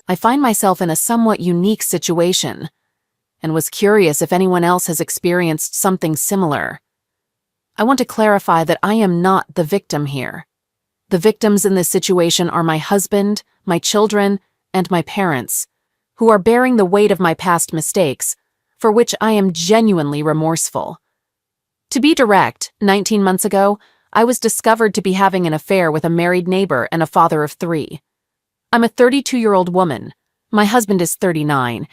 I find myself in a somewhat unique situation and was curious if anyone else has experienced something similar. I want to clarify that I am not the victim here. The victims in this situation are my husband, my children, and my parents, who are bearing the weight of my past mistakes, for which I am genuinely remorseful. To be direct, 19 months ago, I was discovered to be having an affair with a married neighbor and a father of 3. I'm a 32-year-old woman. My husband is 39,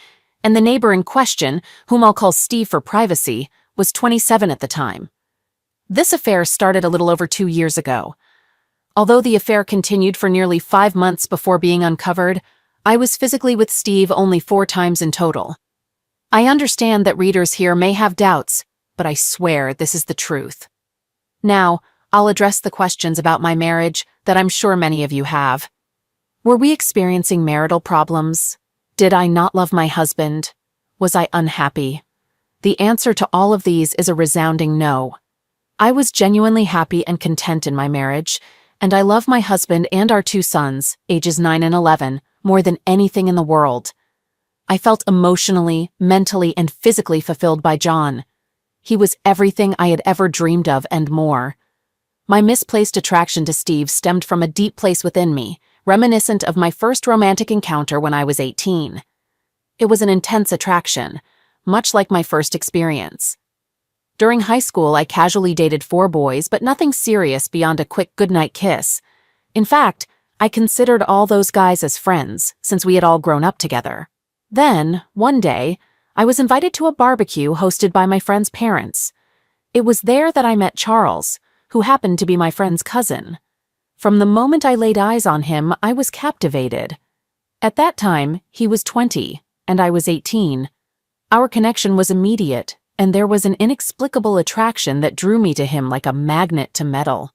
and the neighbor in question, whom I'll call Steve for privacy, was 27 at the time. This affair started a little over 2 years ago. Although the affair continued for nearly 5 months before being uncovered, I was physically with Steve only 4 times in total. I understand that readers here may have doubts, but I swear this is the truth. Now, I'll address the questions about my marriage that I'm sure many of you have. Were we experiencing marital problems? Did I not love my husband? Was I unhappy? The answer to all of these is a resounding no. I was genuinely happy and content in my marriage, and I love my husband and our 2 sons, ages 9 and 11, more than anything in the world. I felt emotionally, mentally, and physically fulfilled by John. He was everything I had ever dreamed of and more. My misplaced attraction to Steve stemmed from a deep place within me, reminiscent of my first romantic encounter when I was 18. It was an intense attraction, much like my first experience. During high school, I casually dated 4 boys, but nothing serious beyond a quick goodnight kiss. In fact, I considered all those guys as friends, since we had all grown up together. Then, one day, I was invited to a barbecue hosted by my friend's parents. It was there that I met Charles, who happened to be my friend's cousin. From the moment I laid eyes on him, I was captivated. At that time, he was 20, and I was 18. Our connection was immediate, and there was an inexplicable attraction that drew me to him like a magnet to metal.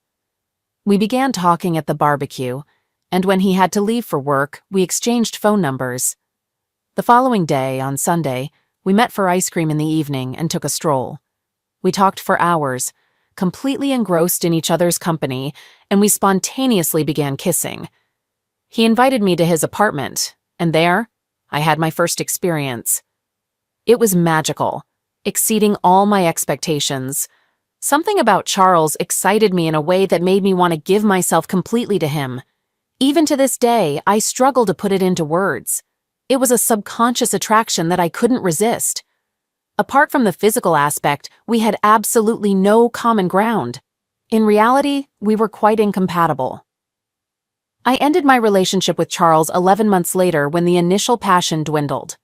We began talking at the barbecue, and when he had to leave for work, we exchanged phone numbers. The following day, on Sunday, we met for ice cream in the evening and took a stroll. We talked for hours, completely engrossed in each other's company, and we spontaneously began kissing. He invited me to his apartment, and there, I had my first experience. It was magical, exceeding all my expectations. Something about Charles excited me in a way that made me want to give myself completely to him. Even to this day, I struggle to put it into words. It was a subconscious attraction that I couldn't resist. Apart from the physical aspect, we had absolutely no common ground. In reality, we were quite incompatible. I ended my relationship with Charles 11 months later when the initial passion dwindled.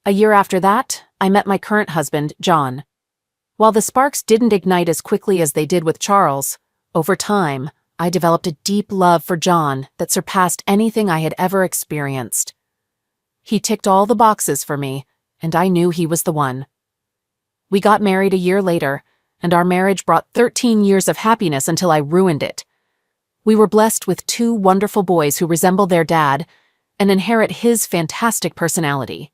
A year after that, I met my current husband, John. While the sparks didn't ignite as quickly as they did with Charles, over time, I developed a deep love for John that surpassed anything I had ever experienced. He ticked all the boxes for me, and I knew he was the one. We got married a year later, and our marriage brought 13 years of happiness until I ruined it. We were blessed with 2 wonderful boys who resemble their dad and inherit his fantastic personality.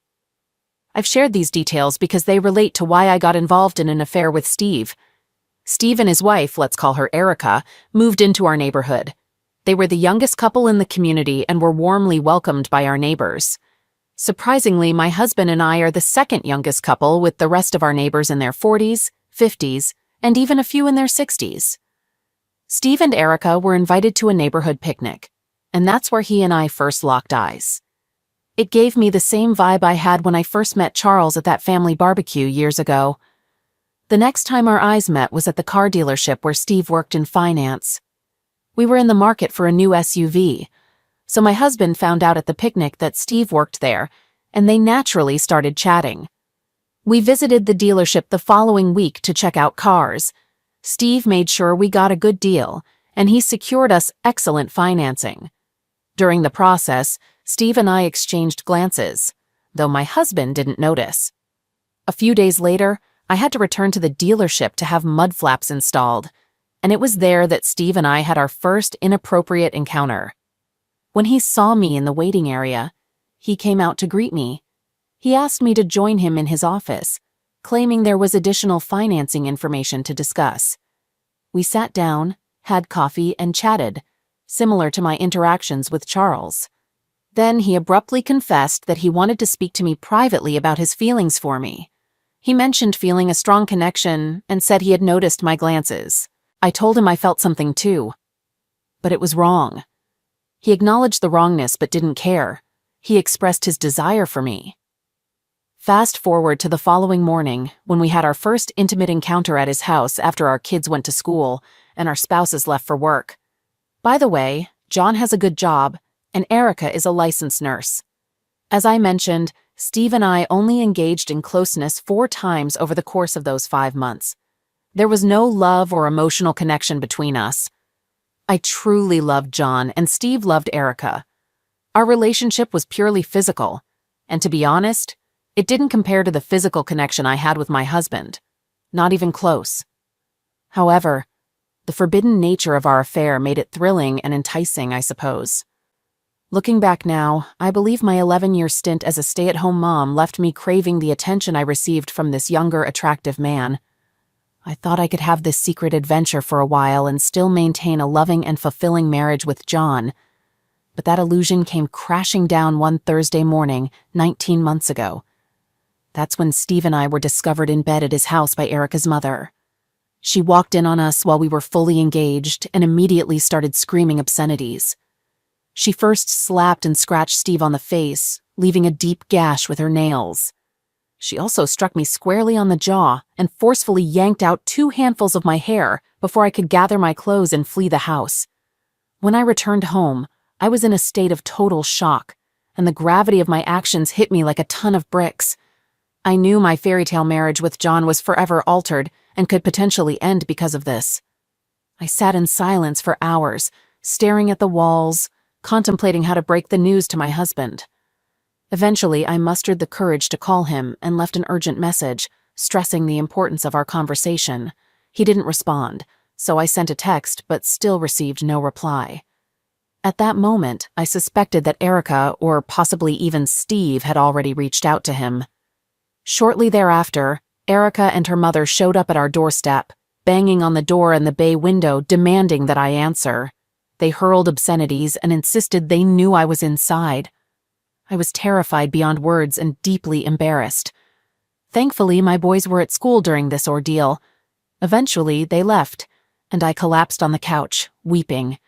I've shared these details because they relate to why I got involved in an affair with Steve. Steve and his wife, let's call her Erica, moved into our neighborhood. They were the youngest couple in the community and were warmly welcomed by our neighbors. Surprisingly, my husband and I are the second youngest couple, with the rest of our neighbors in their 40s, 50s, and even a few in their 60s. Steve and Erica were invited to a neighborhood picnic, and that's where he and I first locked eyes. It gave me the same vibe I had when I first met Charles at that family barbecue years ago. The next time our eyes met was at the car dealership where Steve worked in finance. We were in the market for a new SUV, so my husband found out at the picnic that Steve worked there, and they naturally started chatting. We visited the dealership the following week to check out cars. Steve made sure we got a good deal, and he secured us excellent financing. During the process, Steve and I exchanged glances, though my husband didn't notice. A few days later, I had to return to the dealership to have mud flaps installed, and it was there that Steve and I had our first inappropriate encounter. When he saw me in the waiting area, he came out to greet me. He asked me to join him in his office, claiming there was additional financing information to discuss. We sat down, had coffee, and chatted, similar to my interactions with Charles. Then he abruptly confessed that he wanted to speak to me privately about his feelings for me. He mentioned feeling a strong connection and said he had noticed my glances. I told him I felt something too. But it was wrong. He acknowledged the wrongness but didn't care. He expressed his desire for me. Fast forward to the following morning, when we had our first intimate encounter at his house after our kids went to school and our spouses left for work. By the way, John has a good job, and Erica is a licensed nurse. As I mentioned, Steve and I only engaged in closeness 4 times over the course of those 5 months. There was no love or emotional connection between us. I truly loved John, and Steve loved Erica. Our relationship was purely physical, and to be honest, it didn't compare to the physical connection I had with my husband. Not even close. However, the forbidden nature of our affair made it thrilling and enticing, I suppose. Looking back now, I believe my 11-year stint as a stay-at-home mom left me craving the attention I received from this younger, attractive man. I thought I could have this secret adventure for a while and still maintain a loving and fulfilling marriage with John, but that illusion came crashing down one Thursday morning, 19 months ago. That's when Steve and I were discovered in bed at his house by Erica's mother. She walked in on us while we were fully engaged and immediately started screaming obscenities. She first slapped and scratched Steve on the face, leaving a deep gash with her nails. She also struck me squarely on the jaw and forcefully yanked out 2 handfuls of my hair before I could gather my clothes and flee the house. When I returned home, I was in a state of total shock, and the gravity of my actions hit me like a ton of bricks. I knew my fairy tale marriage with John was forever altered and could potentially end because of this. I sat in silence for hours, staring at the walls, contemplating how to break the news to my husband. Eventually, I mustered the courage to call him and left an urgent message, stressing the importance of our conversation. He didn't respond, so I sent a text but still received no reply. At that moment, I suspected that Erica, or possibly even Steve, had already reached out to him. Shortly thereafter, Erica and her mother showed up at our doorstep, banging on the door and the bay window, demanding that I answer. They hurled obscenities and insisted they knew I was inside. I was terrified beyond words and deeply embarrassed. Thankfully, my boys were at school during this ordeal. Eventually, they left, and I collapsed on the couch, weeping.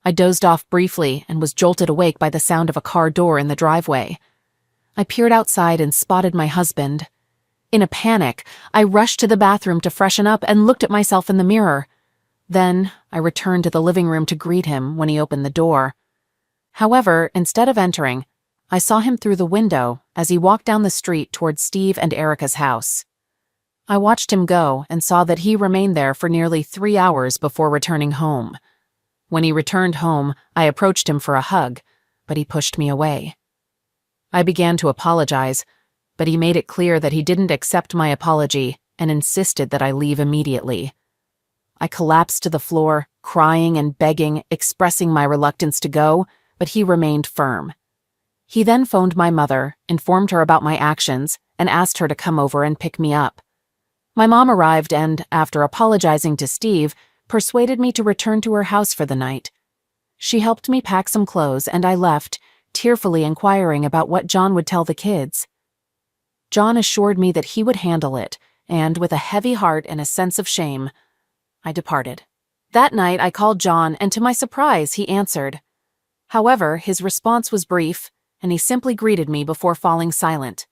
I dozed off briefly and was jolted awake by the sound of a car door in the driveway. I peered outside and spotted my husband. In a panic, I rushed to the bathroom to freshen up and looked at myself in the mirror. Then, I returned to the living room to greet him when he opened the door. However, instead of entering, I saw him through the window as he walked down the street towards Steve and Erica's house. I watched him go and saw that he remained there for nearly 3 hours before returning home. When he returned home, I approached him for a hug, but he pushed me away. I began to apologize, but he made it clear that he didn't accept my apology and insisted that I leave immediately. I collapsed to the floor, crying and begging, expressing my reluctance to go, but he remained firm. He then phoned my mother, informed her about my actions, and asked her to come over and pick me up. My mom arrived and, after apologizing to Steve, persuaded me to return to her house for the night. She helped me pack some clothes and I left, tearfully inquiring about what John would tell the kids. John assured me that he would handle it, and with a heavy heart and a sense of shame, I departed. That night I called John, and to my surprise, he answered. However, his response was brief, and he simply greeted me before falling silent.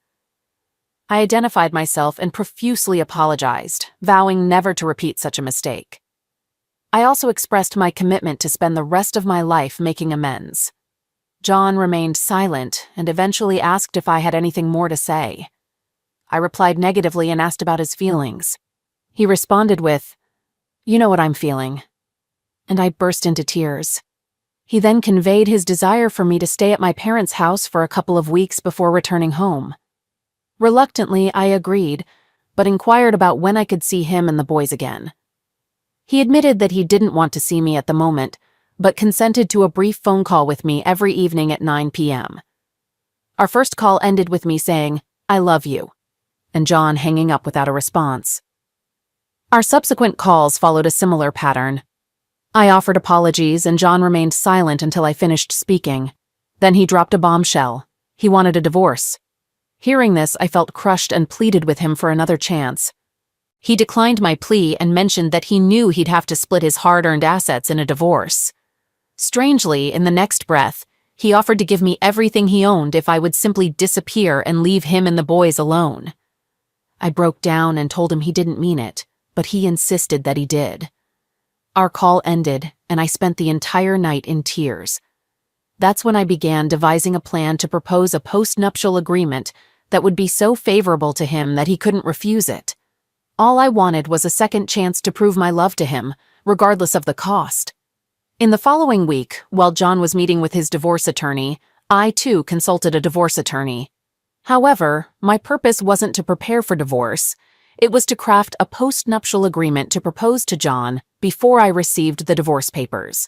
I identified myself and profusely apologized, vowing never to repeat such a mistake. I also expressed my commitment to spend the rest of my life making amends. John remained silent and eventually asked if I had anything more to say. I replied negatively and asked about his feelings. He responded with, "You know what I'm feeling," and I burst into tears. He then conveyed his desire for me to stay at my parents' house for a couple of weeks before returning home. Reluctantly, I agreed, but inquired about when I could see him and the boys again. He admitted that he didn't want to see me at the moment, but consented to a brief phone call with me every evening at 9 p.m. Our first call ended with me saying, "I love you," and John hanging up without a response. Our subsequent calls followed a similar pattern. I offered apologies and John remained silent until I finished speaking. Then he dropped a bombshell. He wanted a divorce. Hearing this, I felt crushed and pleaded with him for another chance. He declined my plea and mentioned that he knew he'd have to split his hard-earned assets in a divorce. Strangely, in the next breath, he offered to give me everything he owned if I would simply disappear and leave him and the boys alone. I broke down and told him he didn't mean it, but he insisted that he did. Our call ended, and I spent the entire night in tears. That's when I began devising a plan to propose a post-nuptial agreement that would be so favorable to him that he couldn't refuse it. All I wanted was a second chance to prove my love to him, regardless of the cost. In the following week, while John was meeting with his divorce attorney, I too consulted a divorce attorney. However, my purpose wasn't to prepare for divorce. It was to craft a post-nuptial agreement to propose to John before I received the divorce papers.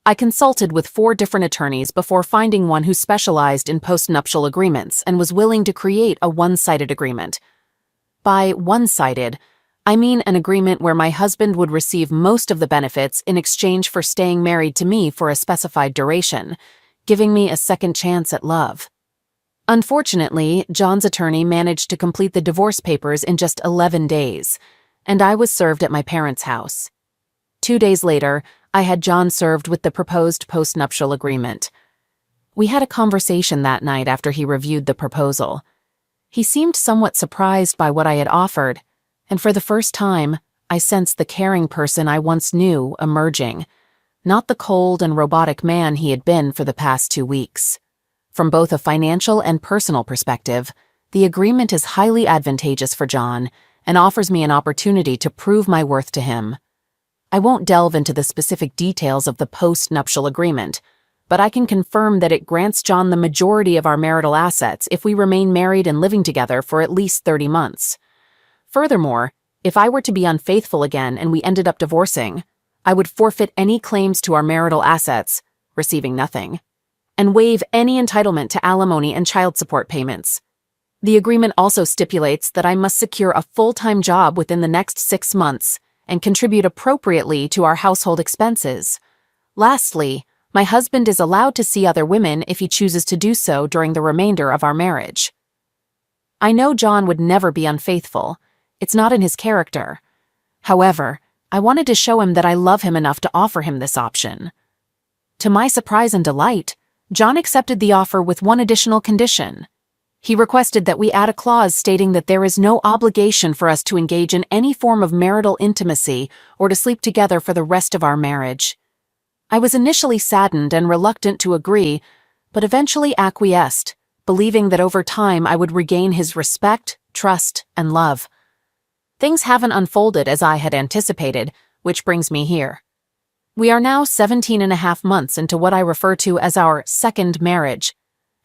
I consulted with 4 different attorneys before finding one who specialized in post-nuptial agreements and was willing to create a one-sided agreement. By one-sided, I mean an agreement where my husband would receive most of the benefits in exchange for staying married to me for a specified duration, giving me a second chance at love. Unfortunately, John's attorney managed to complete the divorce papers in just 11 days, and I was served at my parents' house. 2 days later, I had John served with the proposed postnuptial agreement. We had a conversation that night after he reviewed the proposal. He seemed somewhat surprised by what I had offered, and for the first time, I sensed the caring person I once knew emerging, not the cold and robotic man he had been for the past 2 weeks. From both a financial and personal perspective, the agreement is highly advantageous for John and offers me an opportunity to prove my worth to him. I won't delve into the specific details of the post-nuptial agreement, but I can confirm that it grants John the majority of our marital assets if we remain married and living together for at least 30 months. Furthermore, if I were to be unfaithful again and we ended up divorcing, I would forfeit any claims to our marital assets, receiving nothing, and waive any entitlement to alimony and child support payments. The agreement also stipulates that I must secure a full-time job within the next 6 months and contribute appropriately to our household expenses. Lastly, my husband is allowed to see other women if he chooses to do so during the remainder of our marriage. I know John would never be unfaithful. It's not in his character. However, I wanted to show him that I love him enough to offer him this option. To my surprise and delight, John accepted the offer with one additional condition. He requested that we add a clause stating that there is no obligation for us to engage in any form of marital intimacy or to sleep together for the rest of our marriage. I was initially saddened and reluctant to agree, but eventually acquiesced, believing that over time I would regain his respect, trust, and love. Things haven't unfolded as I had anticipated, which brings me here. We are now 17.5 months into what I refer to as our second marriage,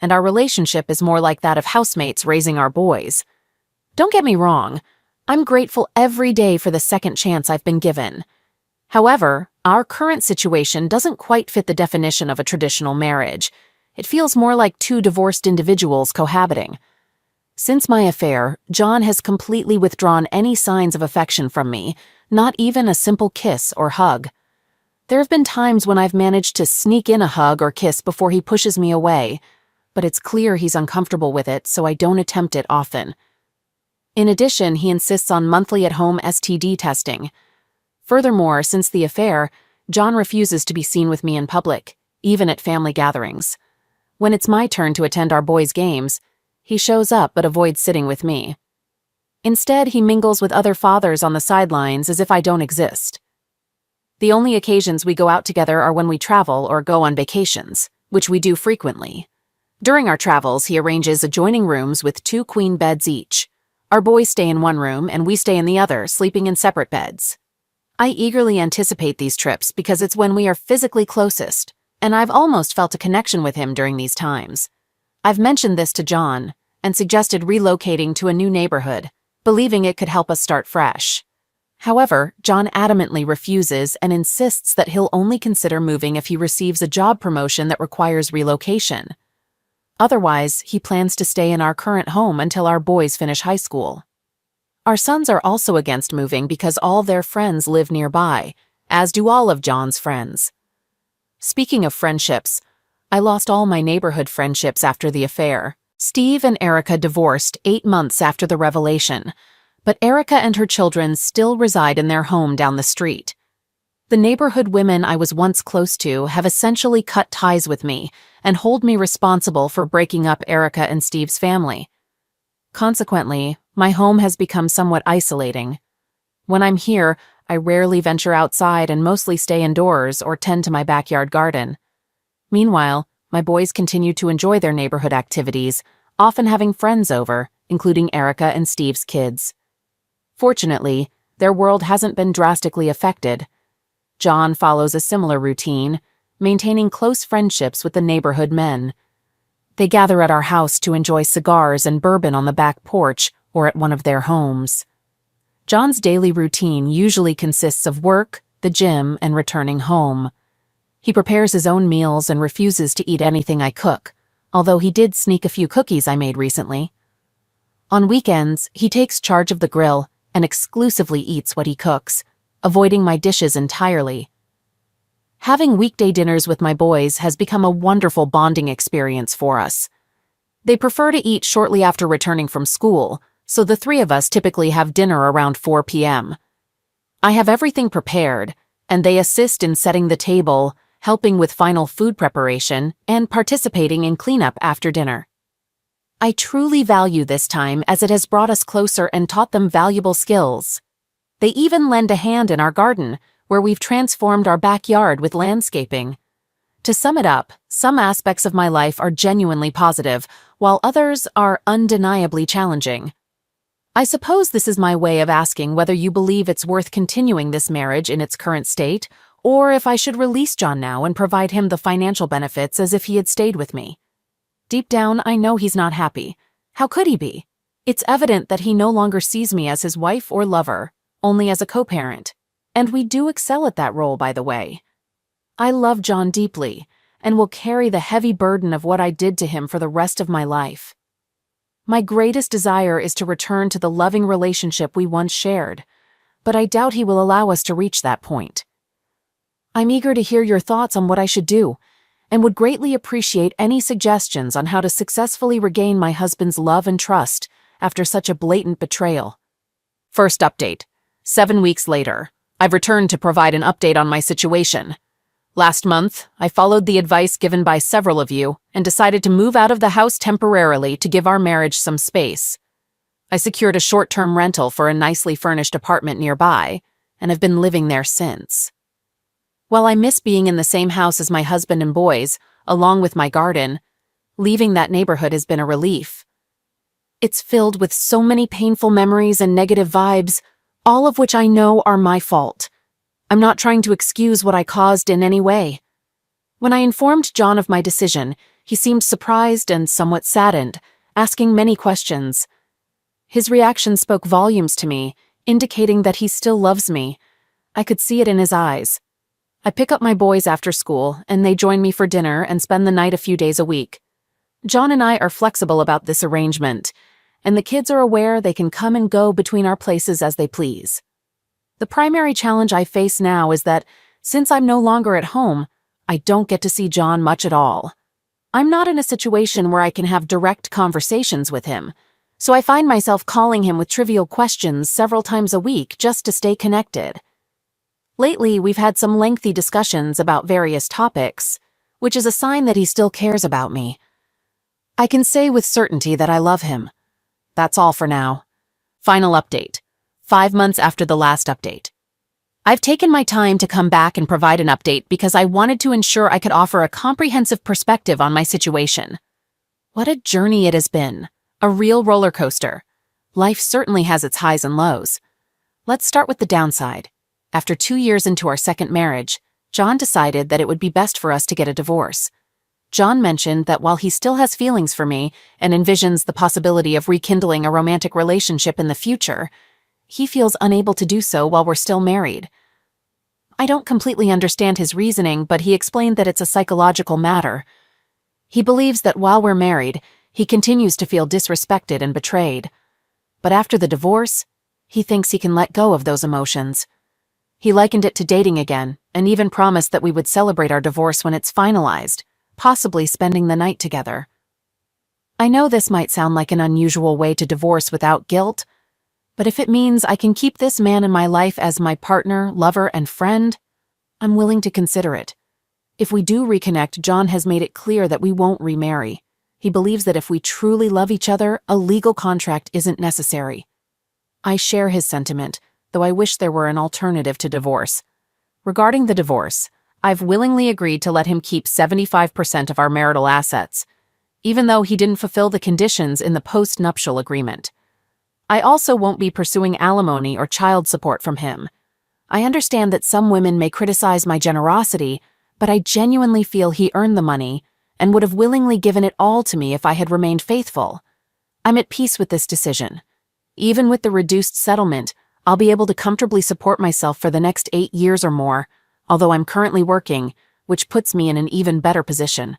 and our relationship is more like that of housemates raising our boys. Don't get me wrong, I'm grateful every day for the second chance I've been given. However, our current situation doesn't quite fit the definition of a traditional marriage. It feels more like 2 divorced individuals cohabiting. Since my affair, John has completely withdrawn any signs of affection from me, not even a simple kiss or hug. There have been times when I've managed to sneak in a hug or kiss before he pushes me away, but it's clear he's uncomfortable with it, so I don't attempt it often. In addition, he insists on monthly at-home STD testing. Furthermore, since the affair, John refuses to be seen with me in public, even at family gatherings. When it's my turn to attend our boys' games, he shows up but avoids sitting with me. Instead, he mingles with other fathers on the sidelines as if I don't exist. The only occasions we go out together are when we travel or go on vacations, which we do frequently. During our travels, he arranges adjoining rooms with 2 queen beds each. Our boys stay in one room and we stay in the other, sleeping in separate beds. I eagerly anticipate these trips because it's when we are physically closest, and I've almost felt a connection with him during these times. I've mentioned this to John and suggested relocating to a new neighborhood, believing it could help us start fresh. However, John adamantly refuses and insists that he'll only consider moving if he receives a job promotion that requires relocation. Otherwise, he plans to stay in our current home until our boys finish high school. Our sons are also against moving because all their friends live nearby, as do all of John's friends. Speaking of friendships, I lost all my neighborhood friendships after the affair. Steve and Erica divorced 8 months after the revelation, but Erica and her children still reside in their home down the street. The neighborhood women I was once close to have essentially cut ties with me and hold me responsible for breaking up Erica and Steve's family. Consequently, my home has become somewhat isolating. When I'm here, I rarely venture outside and mostly stay indoors or tend to my backyard garden. Meanwhile, my boys continue to enjoy their neighborhood activities, often having friends over, including Erica and Steve's kids. Fortunately, their world hasn't been drastically affected. John follows a similar routine, maintaining close friendships with the neighborhood men. They gather at our house to enjoy cigars and bourbon on the back porch or at one of their homes. John's daily routine usually consists of work, the gym, and returning home. He prepares his own meals and refuses to eat anything I cook, although he did sneak a few cookies I made recently. On weekends, he takes charge of the grill and exclusively eats what he cooks, avoiding my dishes entirely. Having weekday dinners with my boys has become a wonderful bonding experience for us. They prefer to eat shortly after returning from school, so the three of us typically have dinner around 4 p.m. I have everything prepared, and they assist in setting the table, helping with final food preparation, and participating in cleanup after dinner. I truly value this time as it has brought us closer and taught them valuable skills. They even lend a hand in our garden, where we've transformed our backyard with landscaping. To sum it up, some aspects of my life are genuinely positive, while others are undeniably challenging. I suppose this is my way of asking whether you believe it's worth continuing this marriage in its current state, or if I should release John now and provide him the financial benefits as if he had stayed with me. Deep down, I know he's not happy. How could he be? It's evident that he no longer sees me as his wife or lover, only as a co-parent. And we do excel at that role, by the way. I love John deeply, and will carry the heavy burden of what I did to him for the rest of my life. My greatest desire is to return to the loving relationship we once shared, but I doubt he will allow us to reach that point. I'm eager to hear your thoughts on what I should do, and would greatly appreciate any suggestions on how to successfully regain my husband's love and trust after such a blatant betrayal. First update. 7 weeks later, I've returned to provide an update on my situation. Last month, I followed the advice given by several of you and decided to move out of the house temporarily to give our marriage some space. I secured a short-term rental for a nicely furnished apartment nearby, and have been living there since. While I miss being in the same house as my husband and boys, along with my garden, leaving that neighborhood has been a relief. It's filled with so many painful memories and negative vibes, all of which I know are my fault. I'm not trying to excuse what I caused in any way. When I informed John of my decision, he seemed surprised and somewhat saddened, asking many questions. His reaction spoke volumes to me, indicating that he still loves me. I could see it in his eyes. I pick up my boys after school, and they join me for dinner and spend the night a few days a week. John and I are flexible about this arrangement, and the kids are aware they can come and go between our places as they please. The primary challenge I face now is that, since I'm no longer at home, I don't get to see John much at all. I'm not in a situation where I can have direct conversations with him, so I find myself calling him with trivial questions several times a week just to stay connected. Lately, we've had some lengthy discussions about various topics, which is a sign that he still cares about me. I can say with certainty that I love him. That's all for now. Final update. 5 months after the last update. I've taken my time to come back and provide an update because I wanted to ensure I could offer a comprehensive perspective on my situation. What a journey it has been. A real roller coaster. Life certainly has its highs and lows. Let's start with the downside. After 2 years into our second marriage, John decided that it would be best for us to get a divorce. John mentioned that while he still has feelings for me and envisions the possibility of rekindling a romantic relationship in the future, he feels unable to do so while we're still married. I don't completely understand his reasoning, but he explained that it's a psychological matter. He believes that while we're married, he continues to feel disrespected and betrayed. But after the divorce, he thinks he can let go of those emotions. He likened it to dating again, and even promised that we would celebrate our divorce when it's finalized, possibly spending the night together. I know this might sound like an unusual way to divorce without guilt, but if it means I can keep this man in my life as my partner, lover, and friend, I'm willing to consider it. If we do reconnect, John has made it clear that we won't remarry. He believes that if we truly love each other, a legal contract isn't necessary. I share his sentiment, though I wish there were an alternative to divorce. Regarding the divorce, I've willingly agreed to let him keep 75% of our marital assets, even though he didn't fulfill the conditions in the post-nuptial agreement. I also won't be pursuing alimony or child support from him. I understand that some women may criticize my generosity, but I genuinely feel he earned the money and would have willingly given it all to me if I had remained faithful. I'm at peace with this decision. Even with the reduced settlement, I'll be able to comfortably support myself for the next 8 years or more, although I'm currently working, which puts me in an even better position.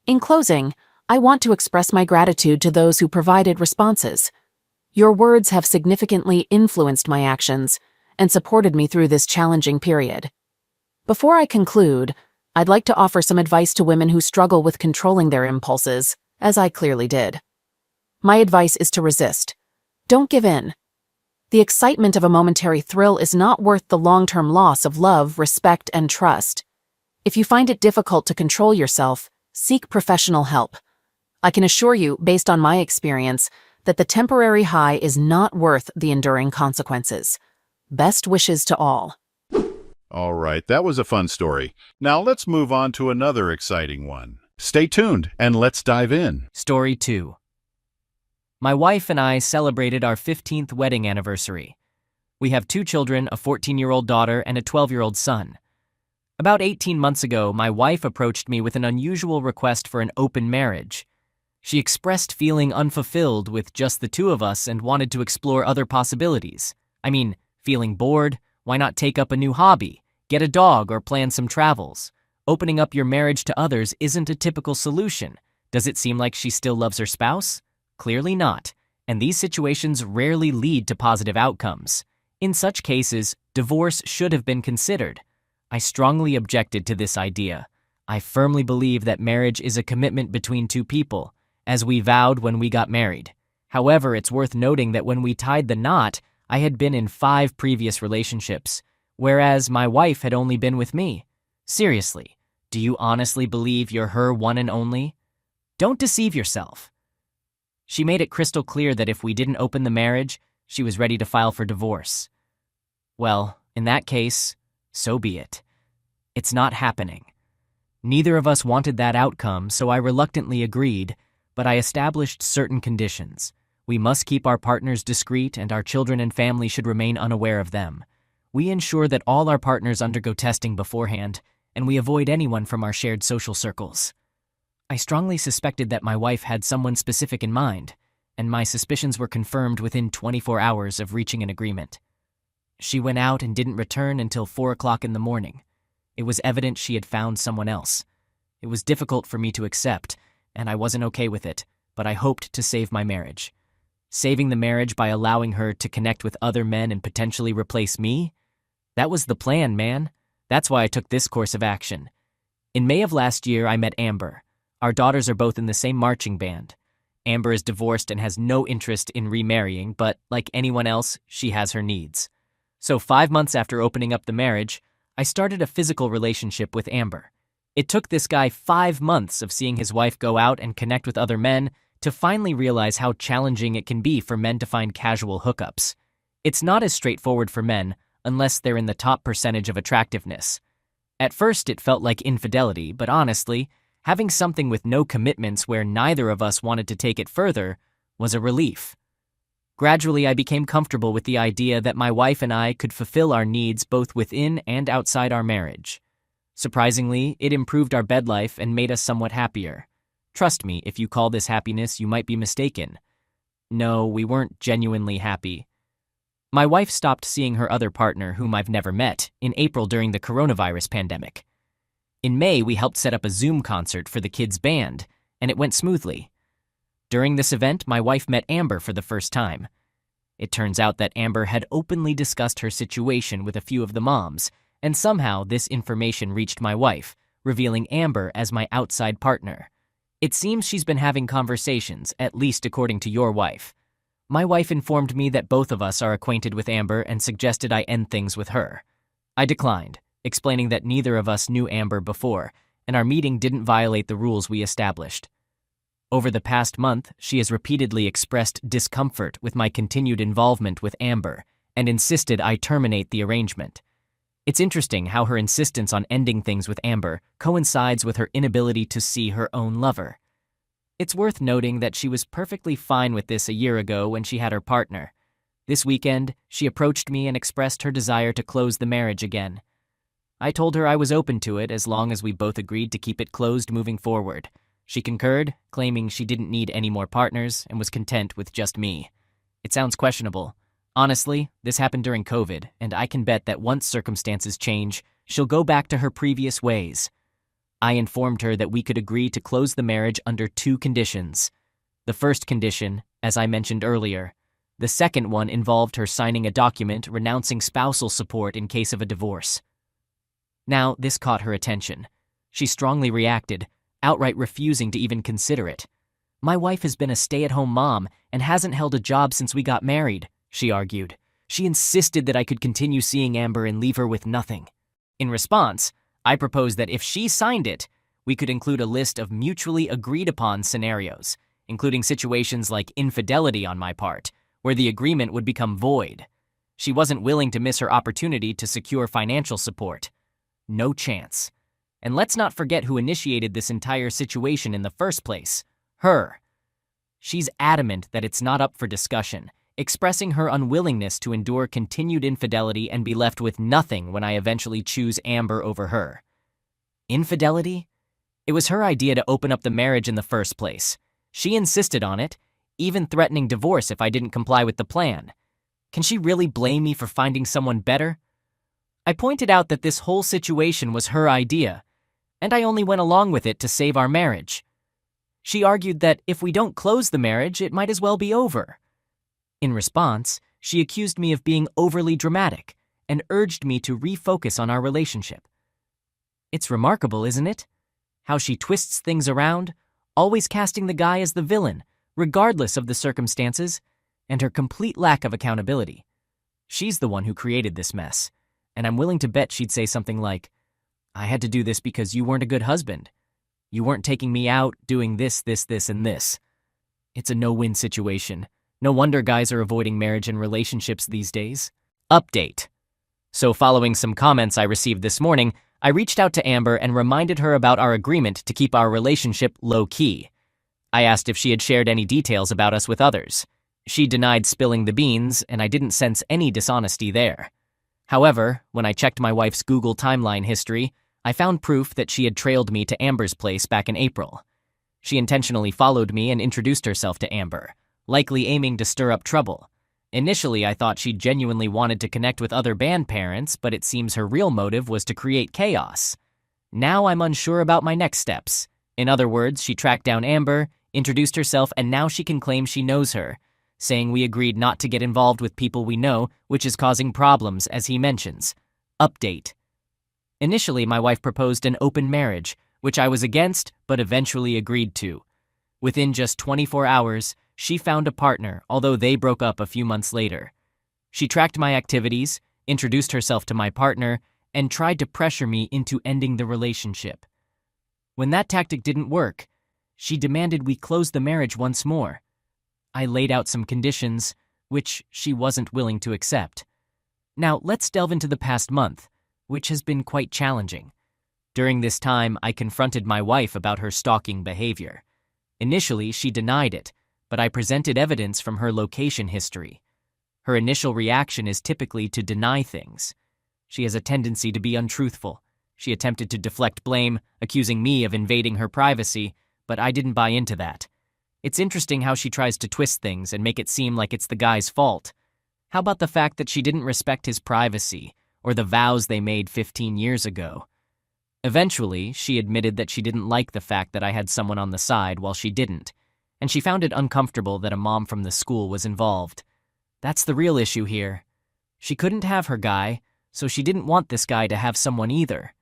In closing, I want to express my gratitude to those who provided responses. Your words have significantly influenced my actions and supported me through this challenging period. Before I conclude, I'd like to offer some advice to women who struggle with controlling their impulses, as I clearly did. My advice is to resist. Don't give in. The excitement of a momentary thrill is not worth the long-term loss of love, respect, and trust. If you find it difficult to control yourself, seek professional help. I can assure you, based on my experience, that the temporary high is not worth the enduring consequences. Best wishes to all. All right, that was a fun story. Now let's move on to another exciting one. Stay tuned and let's dive in. Story 2. My wife and I celebrated our 15th wedding anniversary. We have 2 children, a 14-year-old daughter and a 12-year-old son. About 18 months ago, my wife approached me with an unusual request for an open marriage. She expressed feeling unfulfilled with just the 2 of us and wanted to explore other possibilities. I mean, feeling bored? Why not take up a new hobby, get a dog, or plan some travels? Opening up your marriage to others isn't a typical solution. Does it seem like she still loves her spouse? Clearly not, and these situations rarely lead to positive outcomes. In such cases, divorce should have been considered. I strongly objected to this idea. I firmly believe that marriage is a commitment between 2 people, as we vowed when we got married. However, it's worth noting that when we tied the knot, I had been in 5 previous relationships, whereas my wife had only been with me. Seriously, do you honestly believe you're her one and only? Don't deceive yourself. She made it crystal clear that if we didn't open the marriage, she was ready to file for divorce. Well, in that case, so be it. It's not happening. Neither of us wanted that outcome, so I reluctantly agreed, but I established certain conditions. We must keep our partners discreet, and our children and family should remain unaware of them. We ensure that all our partners undergo testing beforehand, and we avoid anyone from our shared social circles. I strongly suspected that my wife had someone specific in mind, and my suspicions were confirmed within 24 hours of reaching an agreement. She went out and didn't return until 4 o'clock in the morning. It was evident she had found someone else. It was difficult for me to accept, and I wasn't okay with it, but I hoped to save my marriage. Saving the marriage by allowing her to connect with other men and potentially replace me? That was the plan, man. That's why I took this course of action. In May of last year, I met Amber. Our daughters are both in the same marching band. Amber is divorced and has no interest in remarrying, but like anyone else, she has her needs. So 5 months after opening up the marriage, I started a physical relationship with Amber. It took this guy 5 months of seeing his wife go out and connect with other men to finally realize how challenging it can be for men to find casual hookups. It's not as straightforward for men unless they're in the top percentage of attractiveness. At first, it felt like infidelity, but honestly, having something with no commitments where neither of us wanted to take it further was a relief. Gradually, I became comfortable with the idea that my wife and I could fulfill our needs both within and outside our marriage. Surprisingly, it improved our bed life and made us somewhat happier. Trust me, if you call this happiness, you might be mistaken. No, we weren't genuinely happy. My wife stopped seeing her other partner, whom I've never met, in April during the coronavirus pandemic. In May, we helped set up a Zoom concert for the kids' band, and it went smoothly. During this event, my wife met Amber for the first time. It turns out that Amber had openly discussed her situation with a few of the moms, and somehow this information reached my wife, revealing Amber as my outside partner. It seems she's been having conversations, at least according to your wife. My wife informed me that both of us are acquainted with Amber and suggested I end things with her. I declined, explaining that neither of us knew Amber before, and our meeting didn't violate the rules we established. Over the past month, she has repeatedly expressed discomfort with my continued involvement with Amber and insisted I terminate the arrangement. It's interesting how her insistence on ending things with Amber coincides with her inability to see her own lover. It's worth noting that she was perfectly fine with this a year ago when she had her partner. This weekend, she approached me and expressed her desire to close the marriage again. I told her I was open to it as long as we both agreed to keep it closed moving forward. She concurred, claiming she didn't need any more partners and was content with just me. It sounds questionable. Honestly, this happened during COVID, and I can bet that once circumstances change, she'll go back to her previous ways. I informed her that we could agree to close the marriage under 2 conditions. The first condition, as I mentioned earlier. The second one involved her signing a document renouncing spousal support in case of a divorce. Now, this caught her attention. She strongly reacted, outright refusing to even consider it. "My wife has been a stay-at-home mom and hasn't held a job since we got married," she argued. She insisted that I could continue seeing Amber and leave her with nothing. In response, I proposed that if she signed it, we could include a list of mutually agreed-upon scenarios, including situations like infidelity on my part, where the agreement would become void. She wasn't willing to miss her opportunity to secure financial support. No chance. And let's not forget who initiated this entire situation in the first place. Her. She's adamant that it's not up for discussion, expressing her unwillingness to endure continued infidelity and be left with nothing when I eventually choose Amber over her. Infidelity? It was her idea to open up the marriage in the first place. She insisted on it, even threatening divorce if I didn't comply with the plan. Can she really blame me for finding someone better? I pointed out that this whole situation was her idea, and I only went along with it to save our marriage. She argued that if we don't close the marriage, it might as well be over. In response, she accused me of being overly dramatic and urged me to refocus on our relationship. It's remarkable, isn't it? How she twists things around, always casting the guy as the villain, regardless of the circumstances, and her complete lack of accountability. She's the one who created this mess, and I'm willing to bet she'd say something like, "I had to do this because you weren't a good husband. You weren't taking me out, doing this, and this." It's a no-win situation. No wonder guys are avoiding marriage and relationships these days. Update. So following some comments I received this morning, I reached out to Amber and reminded her about our agreement to keep our relationship low-key. I asked if she had shared any details about us with others. She denied spilling the beans, and I didn't sense any dishonesty there. However, when I checked my wife's Google timeline history, I found proof that she had trailed me to Amber's place back in April. She intentionally followed me and introduced herself to Amber, likely aiming to stir up trouble. Initially, I thought she genuinely wanted to connect with other band parents, but it seems her real motive was to create chaos. Now I'm unsure about my next steps. In other words, she tracked down Amber, introduced herself, and now she can claim she knows her, saying we agreed not to get involved with people we know, which is causing problems, as he mentions. Update. Initially, my wife proposed an open marriage, which I was against, but eventually agreed to. Within just 24 hours, she found a partner, although they broke up a few months later. She tracked my activities, introduced herself to my partner, and tried to pressure me into ending the relationship. When that tactic didn't work, she demanded we close the marriage once more. I laid out some conditions, which she wasn't willing to accept. Now, let's delve into the past month, which has been quite challenging. During this time, I confronted my wife about her stalking behavior. Initially, she denied it, but I presented evidence from her location history. Her initial reaction is typically to deny things. She has a tendency to be untruthful. She attempted to deflect blame, accusing me of invading her privacy, but I didn't buy into that. It's interesting how she tries to twist things and make it seem like it's the guy's fault. How about the fact that she didn't respect his privacy, or the vows they made 15 years ago? Eventually, she admitted that she didn't like the fact that I had someone on the side while she didn't, and she found it uncomfortable that a mom from the school was involved. That's the real issue here. She couldn't have her guy, so she didn't want this guy to have someone either.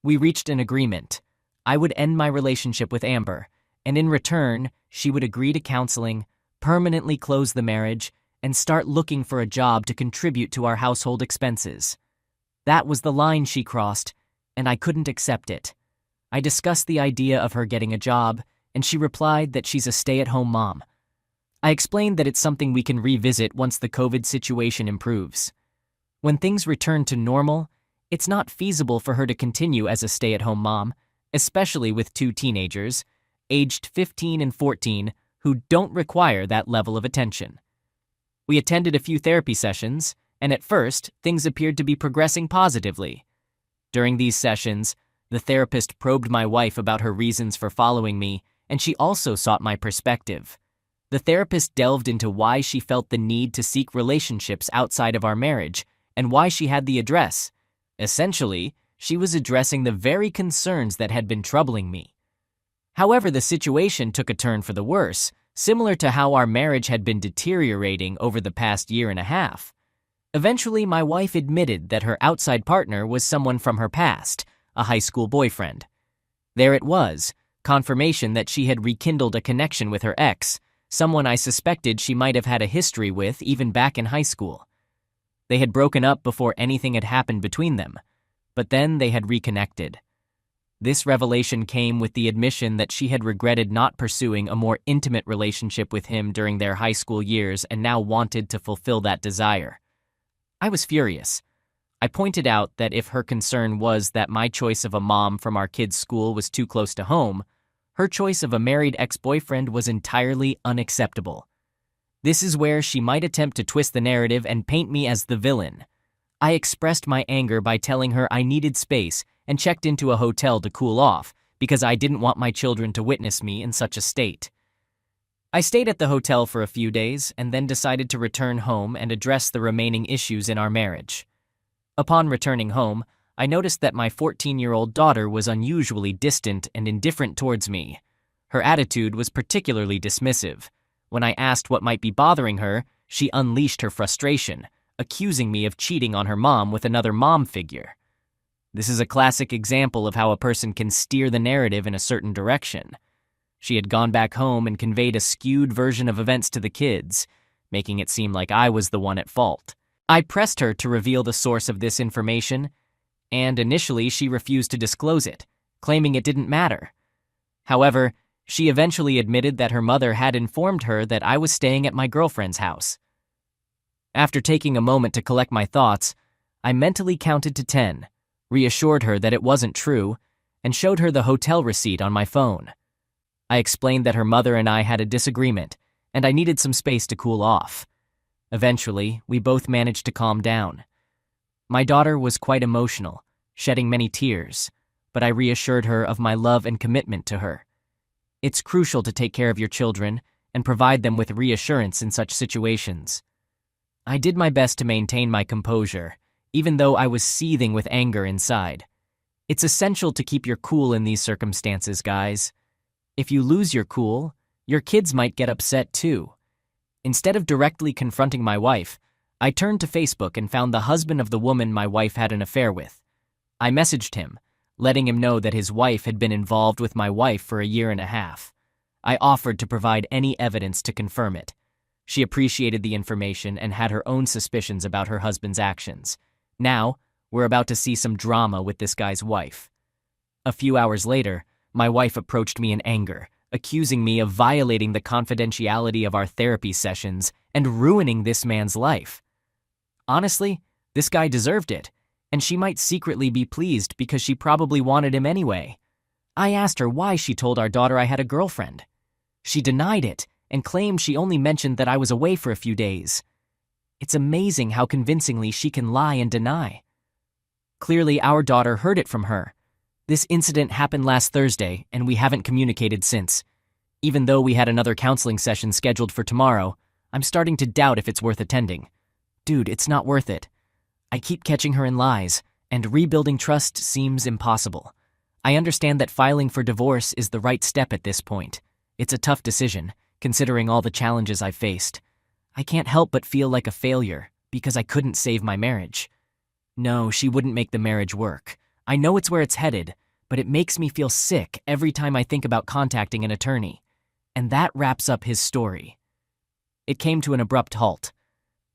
We reached an agreement. I would end my relationship with Amber, and in return, she would agree to counseling, permanently close the marriage, and start looking for a job to contribute to our household expenses. That was the line she crossed, and I couldn't accept it. I discussed the idea of her getting a job, and she replied that she's a stay-at-home mom. I explained that it's something we can revisit once the COVID situation improves. When things return to normal, it's not feasible for her to continue as a stay-at-home mom, especially with two teenagers, aged 15 and 14, who don't require that level of attention. We attended a few therapy sessions, and at first, things appeared to be progressing positively. During these sessions, the therapist probed my wife about her reasons for following me, and she also sought my perspective. The therapist delved into why she felt the need to seek relationships outside of our marriage and why she had the address. Essentially, she was addressing the very concerns that had been troubling me. However, the situation took a turn for the worse, similar to how our marriage had been deteriorating over the past year and a half. Eventually, my wife admitted that her outside partner was someone from her past, a high school boyfriend. There it was, confirmation that she had rekindled a connection with her ex, someone I suspected she might have had a history with even back in high school. They had broken up before anything had happened between them, but then they had reconnected. This revelation came with the admission that she had regretted not pursuing a more intimate relationship with him during their high school years and now wanted to fulfill that desire. I was furious. I pointed out that if her concern was that my choice of a mom from our kids' school was too close to home, her choice of a married ex-boyfriend was entirely unacceptable. This is where she might attempt to twist the narrative and paint me as the villain. I expressed my anger by telling her I needed space and checked into a hotel to cool off because I didn't want my children to witness me in such a state. I stayed at the hotel for a few days and then decided to return home and address the remaining issues in our marriage. Upon returning home, I noticed that my 14-year-old daughter was unusually distant and indifferent towards me. Her attitude was particularly dismissive. When I asked what might be bothering her, she unleashed her frustration, accusing me of cheating on her mom with another mom figure. This is a classic example of how a person can steer the narrative in a certain direction. She had gone back home and conveyed a skewed version of events to the kids, making it seem like I was the one at fault. I pressed her to reveal the source of this information, and initially she refused to disclose it, claiming it didn't matter. However, she eventually admitted that her mother had informed her that I was staying at my girlfriend's house. After taking a moment to collect my thoughts, I mentally counted to 10, reassured her that it wasn't true, and showed her the hotel receipt on my phone. I explained that her mother and I had a disagreement, and I needed some space to cool off. Eventually, we both managed to calm down. My daughter was quite emotional, shedding many tears, but I reassured her of my love and commitment to her. It's crucial to take care of your children and provide them with reassurance in such situations. I did my best to maintain my composure, even though I was seething with anger inside. It's essential to keep your cool in these circumstances, guys. If you lose your cool, your kids might get upset too. Instead of directly confronting my wife, I turned to Facebook and found the husband of the woman my wife had an affair with. I messaged him, letting him know that his wife had been involved with my wife for a year and a half. I offered to provide any evidence to confirm it. She appreciated the information and had her own suspicions about her husband's actions. Now, we're about to see some drama with this guy's wife. A few hours later, my wife approached me in anger, accusing me of violating the confidentiality of our therapy sessions and ruining this man's life. Honestly, this guy deserved it, and she might secretly be pleased because she probably wanted him anyway. I asked her why she told our daughter I had a girlfriend. She denied it and claimed she only mentioned that I was away for a few days. It's amazing how convincingly she can lie and deny. Clearly, our daughter heard it from her. This incident happened last Thursday, and we haven't communicated since. Even though we had another counseling session scheduled for tomorrow, I'm starting to doubt if it's worth attending. Dude, it's not worth it. I keep catching her in lies, and rebuilding trust seems impossible. I understand that filing for divorce is the right step at this point. It's a tough decision, considering all the challenges I've faced. I can't help but feel like a failure, because I couldn't save my marriage. No, she wouldn't make the marriage work. I know it's where it's headed, but it makes me feel sick every time I think about contacting an attorney. And that wraps up his story. It came to an abrupt halt.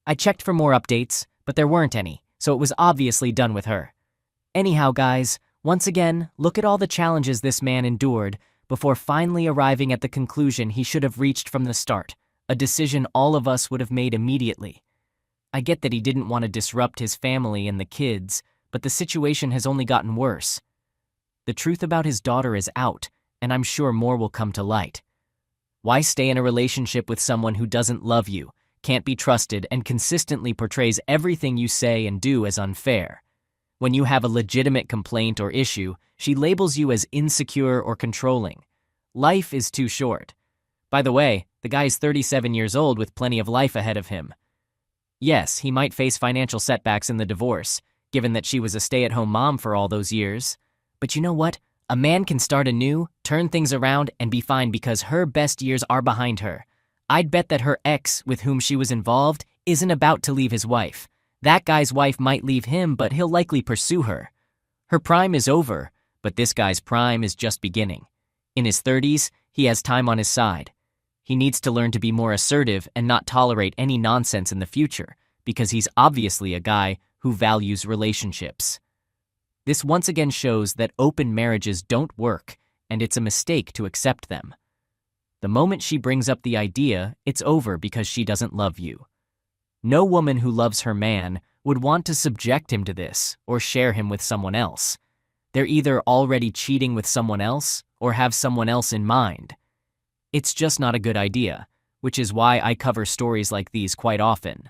I checked for more updates, but there weren't any, so it was obviously done with her. Anyhow, guys, once again, look at all the challenges this man endured before finally arriving at the conclusion he should have reached from the start, a decision all of us would have made immediately. I get that he didn't want to disrupt his family and the kids, but the situation has only gotten worse. The truth about his daughter is out, and I'm sure more will come to light. Why stay in a relationship with someone who doesn't love you, can't be trusted, and consistently portrays everything you say and do as unfair? When you have a legitimate complaint or issue, she labels you as insecure or controlling. Life is too short. By the way, the guy's 37 years old with plenty of life ahead of him. Yes, he might face financial setbacks in the divorce, given that she was a stay-at-home mom for all those years. But you know what? A man can start anew, turn things around, and be fine because her best years are behind her. I'd bet that her ex, with whom she was involved, isn't about to leave his wife. That guy's wife might leave him, but he'll likely pursue her. Her prime is over, but this guy's prime is just beginning. In his 30s, he has time on his side. He needs to learn to be more assertive and not tolerate any nonsense in the future, because he's obviously a guy who values relationships. This once again shows that open marriages don't work, and it's a mistake to accept them. The moment she brings up the idea, it's over because she doesn't love you. No woman who loves her man would want to subject him to this or share him with someone else. They're either already cheating with someone else or have someone else in mind. It's just not a good idea, which is why I cover stories like these quite often.